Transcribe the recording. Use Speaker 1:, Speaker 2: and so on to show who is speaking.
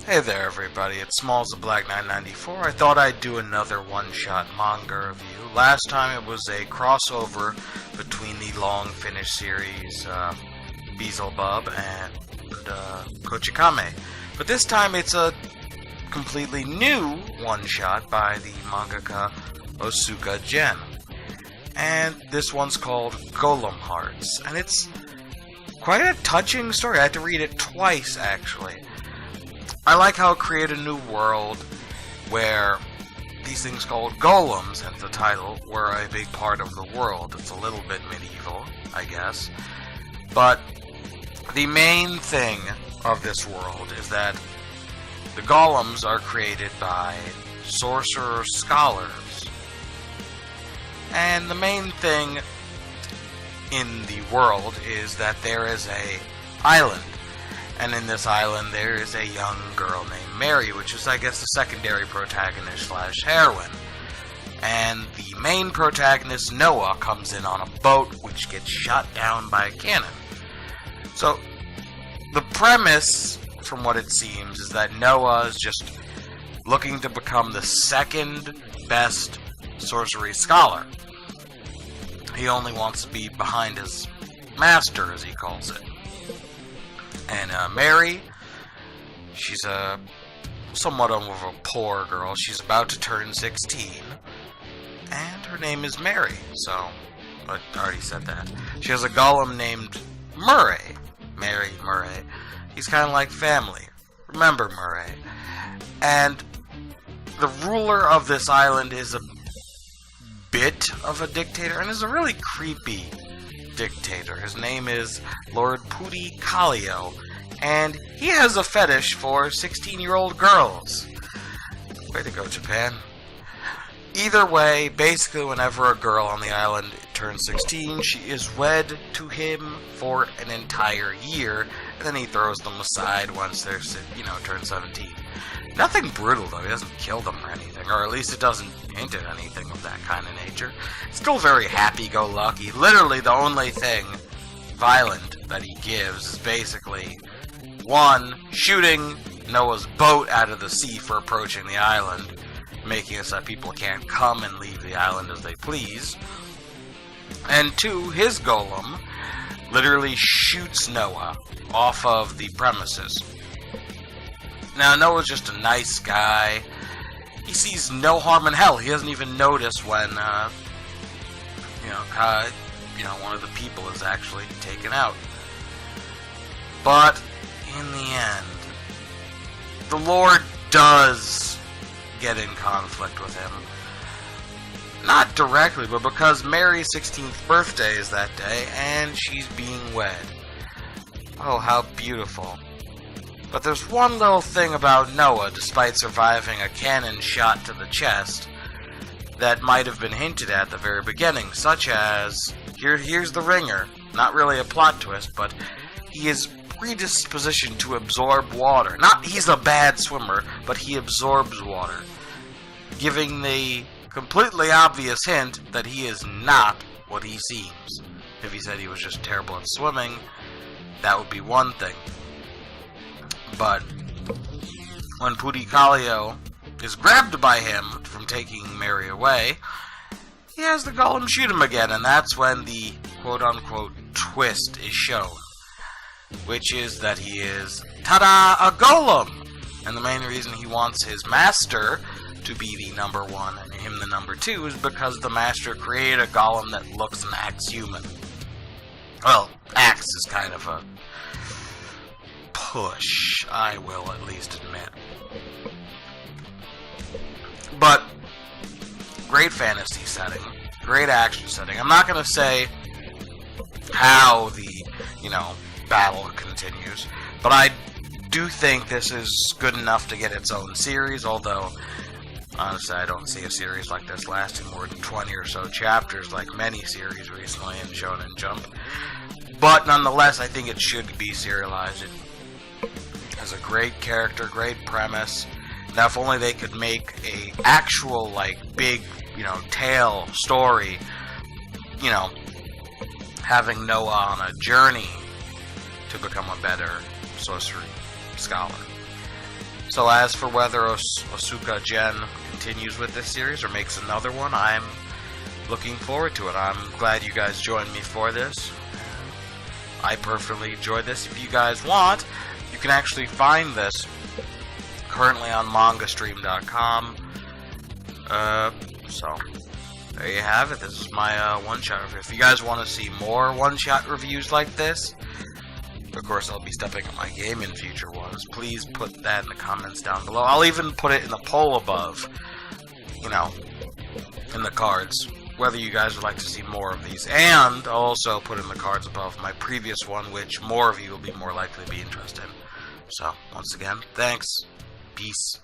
Speaker 1: Hey there everybody, it's Smalls the Black 994. I thought I'd do another one-shot manga review. Last time it was a crossover between the long finished series Beelzebub and Kochikame. But this time it's a completely new one-shot by the mangaka Osuka Gen. And this one's called Golem Hearts. And it's quite a touching story. I had to read it twice, actually. I like how it created a new world where these things called golems, hence the title, were a big part of the world. It's a little bit medieval, I guess. But the main thing of this world is that the golems are created by sorcerer scholars. And the main thing in the world is that there is an island. And in this island, there is a young girl named Mary, which is, I guess, the secondary protagonist slash heroine. And the main protagonist, Noah, comes in on a boat, which gets shot down by a cannon. So, the premise, from what it seems, is that Noah is just looking to become the second best sorcery scholar. He only wants to be behind his master, as he calls it. And Mary, she's a somewhat of a poor girl. She's about to turn 16. And her name is Mary. So, I already said that. She has a golem named Murray. Mary Murray. He's kind of like family. Remember Murray. And the ruler of this island is a bit of a dictator. And is a really creepy dictator. His name is Lord Pudi Kallio, and he has a fetish for 16-year-old girls. Way to go, Japan. Either way, basically whenever a girl on the island turns 16, she is wed to him for an entire year, and then he throws them aside once they're, turn 17. Nothing brutal, though. He doesn't kill them or anything, or at least it doesn't hint at anything of that kind of nature. Still very happy-go-lucky. Literally, the only thing violent that he gives is basically, one, shooting Noah's boat out of the sea for approaching the island, making it so that people can't come and leave the island as they please. And two, his golem literally shoots Noah off of the premises. Now, Noah's just a nice guy. He sees no harm in hell. He doesn't even notice when, one of the people is actually taken out. But, in the end, the Lord does get in conflict with him. Not directly, but because Mary's 16th birthday is that day, and she's being wed. Oh, how beautiful. But there's one little thing about Noah, despite surviving a cannon shot to the chest, that might have been hinted at the very beginning, such as, here's the ringer, not really a plot twist, but he is predispositioned to absorb water. Not he's a bad swimmer, but he absorbs water, giving the completely obvious hint that he is not what he seems. If he said he was just terrible at swimming, that would be one thing. But when Pudi Kallio is grabbed by him from taking Mary away, he has the golem shoot him again, and that's when the quote-unquote twist is shown, which is that he is, ta-da, a golem! And the main reason he wants his master to be the number one and him the number two is because the master created a golem that looks and acts human. Well, acts is kind of a push, I will at least admit. But, great fantasy setting, great action setting. I'm not going to say how the, battle continues, but I do think this is good enough to get its own series, although, honestly, I don't see a series like this lasting more than 20 or so chapters, like many series recently in Shonen Jump. But, nonetheless, I think it should be serialized. It has a great character, great premise. Now, if only they could make a actual, big, tale story, having Noah on a journey to become a better sorcery scholar. So as for whether Osuka Gen continues with this series or makes another one, I'm looking forward to it. I'm glad you guys joined me for this. I perfectly enjoyed this. If you guys want, you can actually find this currently on mangastream.com. So there you have it. This is my one-shot review. If you guys want to see more one-shot reviews like this, of course I'll be stepping up my game in future ones. Please put that in the comments down below. I'll even put it in the poll above, you know, in the cards, whether you guys would like to see more of these. And I'll also put in the cards above my previous one, which more of you will be more likely to be interested in. So, once again, thanks. Peace.